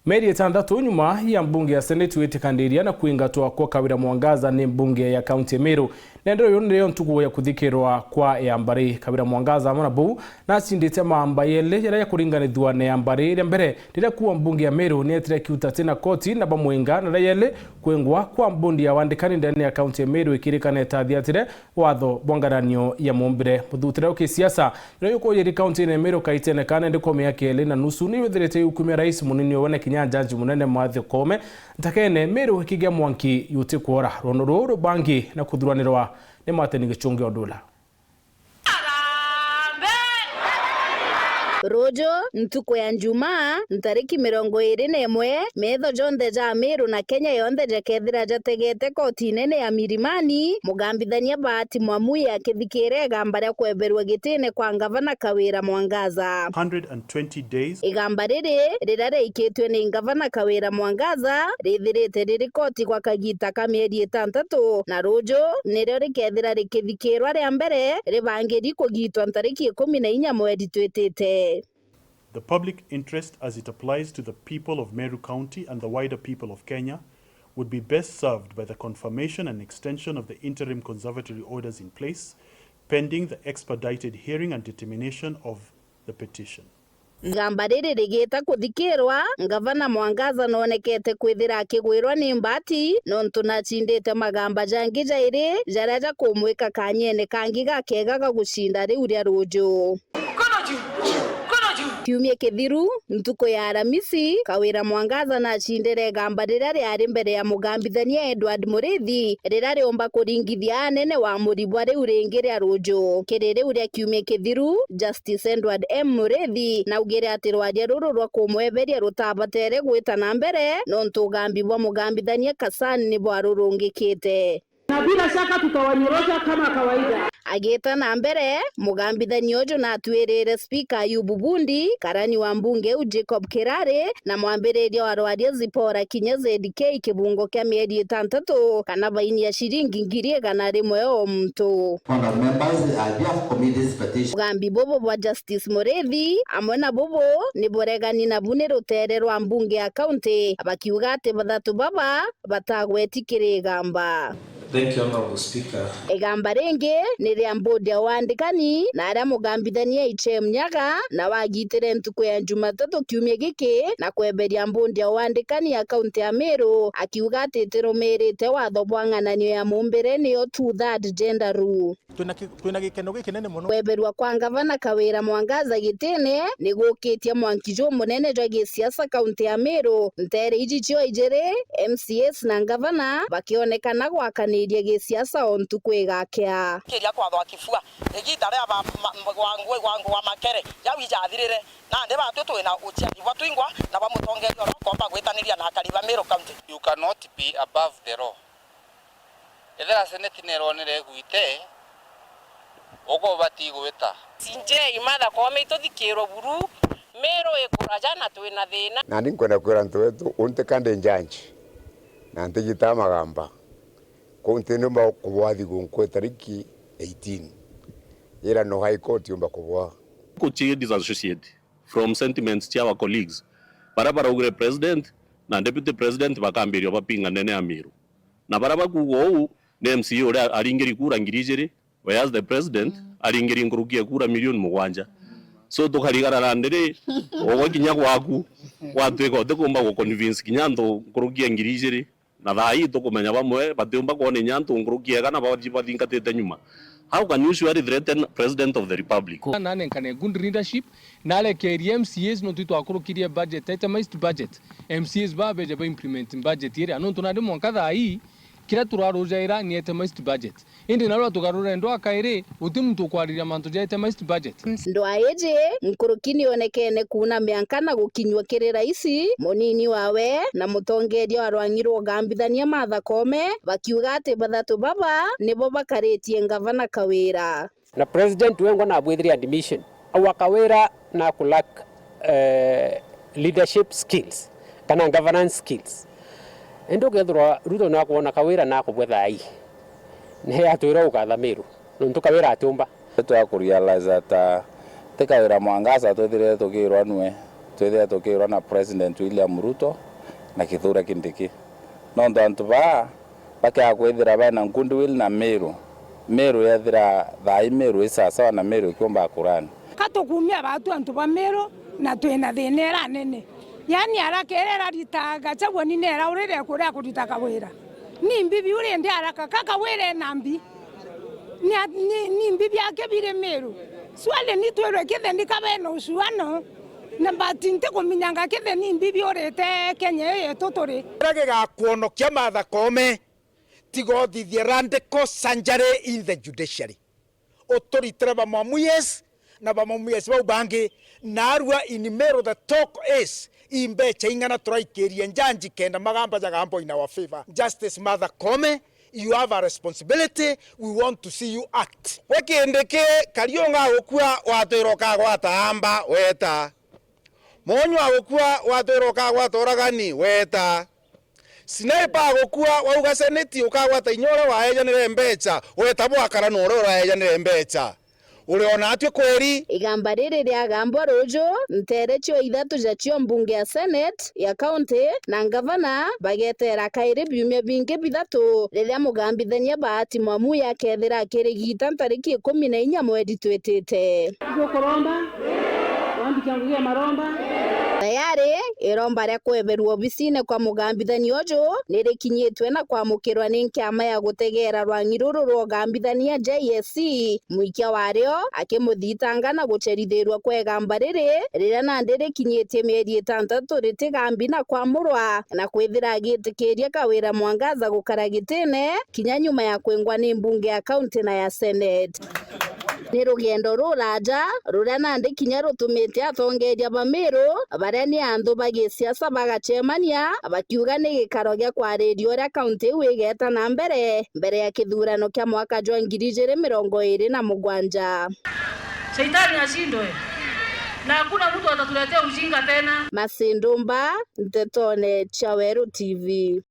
Meri itandatu nyuma ya mbunge ya Seneti witikandiria na kuingatwa kwa Kawira Mwangaza ni mbunge ya kaunti ya Meru. Nendero yonere ntugu ya kuthikirwa kwa Yambari. Kawira Mwangaza amona bu na sindite mamba yele yara ya kuringanithwa na Yambari ile mbere rira kuwa mbunge ya Meru ni etire kiuta tena koti na bamwenga na yele kwengwa kwa mbundi ya wandikani ndani ya kaunti ya Meru ikirikana ethathiatire watho bwangaranio ya mumbire muthutire uki siasa rero yuko yeri kaunti ya Meru kaitene kana ndiko miaka yele na nusu ni wethirete yukumia rais munini wone Jaji munene Mwathi Kome ntakene Meru ikigia mwanki yuti kuora ronoro bangi na kuthuranirwa ni Martin Gichungi Odula. Rojo ntuko ya Njumaa ntariki 21 metho jonde ja Meru na Kenya yonde jakethira jategete koti nene ya Milimani mugambithania Bahati Mwamuya akithikire igamba ria kweberwa gitine kwa Gavana Kawira Mwangaza 120 days. Igamba riri rira reikitwe ni Gavana Kawira Mwangaza rithirite riri koti kwa kagita ka mieri 6 na rojo nirio rikethira rikithikirwa ria mbere ribangiri kugitwa ntariki 14 mweri twitite. The public interest as it applies to the people of Meru County and the wider people of Kenya would be best served by the confirmation and extension of the interim conservatory orders in place, pending the expedited hearing and determination of the petition. Gamba riri rigita kuthikirwa Gavana Mwangaza nonekete kwithira akigwirwa ni mbati nontu nachindite magamba jangi jairi jaraja kumwika kanyene kangi gakega gagucinda riu ria rojo. Kiumia kithiru ntuko ya Aramisi Kawira Mwangaza na chindere gamba rira riari mbere ya mugambithania Edward Murithi rira riomba kuringithia anene wa muribwa riu ringi ria rojo kiriri uria kiumia kithiru Justice Edward M Murithi na ugire ati rwaria ruru rwa kumweberia rutabatere gwita na mbere nontu ugambi bwa mugambithania Kasani ni bwa rurungikite na bila shaka tutawanyorosha kama kawaida. Ageta na mbere mugambithania ojo na atwirire Speaker Ayubu Bundi karani wa mbunge Jacob Kirare na mwambiriria wa rwaria Zipora Kinya ZK kibungo kia mieri 6 kana baini ya shiringi 100,000 o mtu. Mugambi bobo wa Justice Murithi amwe na bobo ni boregani na bune rutere rwa mbunge ya county abakiuga ati bathatu baba batagwetikire gamba. Thank you, Honorable Speaker. Igamba ringi ni ria mbodi ya wandikani na aria mugambithania Ichem Nyaga na wagitire ntuko ya Jumatatu kiumia giki na kweberia mbodi ya wandikani ya kaunti ya Meru akiuga ati tirumirite watho bwangananio ya mumbire niyo 2/3 gender rule. Twina gikeno gikinene muno. Kweberwa kwa Gavana Kawira Mwangaza gitine ni gukitia mwankijo munene jwa gisiasa kaunti ya Meru ntere ijicho ijere MCS na Gavana bakionekana gwakaniria gisiasa ontu kwigakia kiria kwathwa kifua igita ria wangu wa makere ya wijathirire na nde batu twina uchiari bwa twingwa na bamutongerio rokomba gwitaniria na kariba Meru County. You cannot be above the law. Ethera seneti neronere gwite ogo bati gwita sinje imatha kome ituthikirwo buru Meru ikuraja na twina thina na ndinkwenda kwira ntu wetu unte kande njanji na ntigita magamba konte nomba kubwathi gunkwe tariki 18 ira no high court yomba kubwa kuchi disassociate from sentiments to our colleagues barabara ugire president na deputy president bakambirio bapinga nene ya Meru na baraba kugo ne MCA ore aringeri kura ngirijere whereas the president aringeri ngurugie kura milioni 7 so tukarigara ndere ogo kinya gwaku watweko tekomba go convince kinyanto ngurugie ngirijere na thai tukumenya bamwe batiumba kuone nyanto ngurugie kana bathingatite nyuma. How can you surely threaten President of the Republic? Nane kane good leadership nale keri MCAs no tuto akurukirie budget itemized budget MCAs babeje ba implementing budget ire no tunade monkatha ai kira turarujaira ni itemized budget indi nalwa tugarura ndo akaire utimuntu kwariria mantu ja itemized budget ndo aeje nkurukini onekene kuna miankana gukinywa kiri raisi munini wawe na mutongeria wa rwangirwo gambithania Martha Kome bakiuga ati bathatu baba nibo bakaritie Gavana Kawira na president wengo na bwithiri admission awakawira na kulak leadership skills kana governance skills endo gethro ruto na kuona Kawira na kubwetha ai ne atwira ukatha Meru nontu Kawira atumba twa ku realize that Kawira Mwangaza twithire tukirwa nwe twethia tukirwa na President William Ruto na Kithure Kindiki no ndantu ba kwithira bana Goodwill na Meru yethira thai Meru isasa na Meru kiomba kurani katukumia batu antu ba Meru na twina thinera nene yani arakerera ritaga chagwo ni nera urire kuria kuritaga wira ni mbibi uri ndi araka kaka wire nambi ni mbibi yake bire Meru swale ni twere kithe ndikabeno usuano na batinte kuminyanga kithe ni mbibi urite Kenya yetu turi rage ga kuonokia Martha Koome tigothithia randiko sanjare in the judiciary authority ba mamuyes na ba mamuyes ba bangi narua in Meru. The talk is imbe chaingana turaikeria njanji kenda magamba jagambo in our favor. Justice Martha Koome, you have a responsibility. We want to see you act. Wekendeke karionga okua watoiroka gwatamba weta monywa okua watoiroka gwatoragani weta Sniper gukua wauga seneti ukagwata inyore waejanire mbecha weta bwakara noro waejanire mbecha uliona atwe kweri igamba riri ria gambo rojo ntere cio ithatu jacio mbunge ya Senate ya county na gavana bagetera kaire biumia bingi bithatu riria mugambithania Bahati Mwamuya akethira akirigita tariki 14 mweri twetete Kuromba wambikangugia maromba tayari iromba ria kweberwa obisine kwa mugambithania ojo nirikinyitwe na kwamukirwa ni nkiama ya gutegera rwangi ruru rwa ugambithania JSC mwikia wario akimuthitanga na gucerithirwa kwa igamba riri riria nandi rikinyitie mieri 6 ritigambi na kwamurwa na kwithira agitikiria Kawira Mwangaza gukara gitine kinya nyuma ya kwengwa ni mbunge ya county na ya Senate ni rugendo ruraja ruria nandi kinya rutumite atongeria ba Meru baria ni andu bagiciaca bagacemania bakiuga ni gikaro gia kwaririo ria kaunti wigeta na mbere ya kithurano kia mwaka wa 2027. Shaitani ashindwe na hakuna mtu atatuletea ujinga tena. Masindumba, Ntetone, Chaweru TV.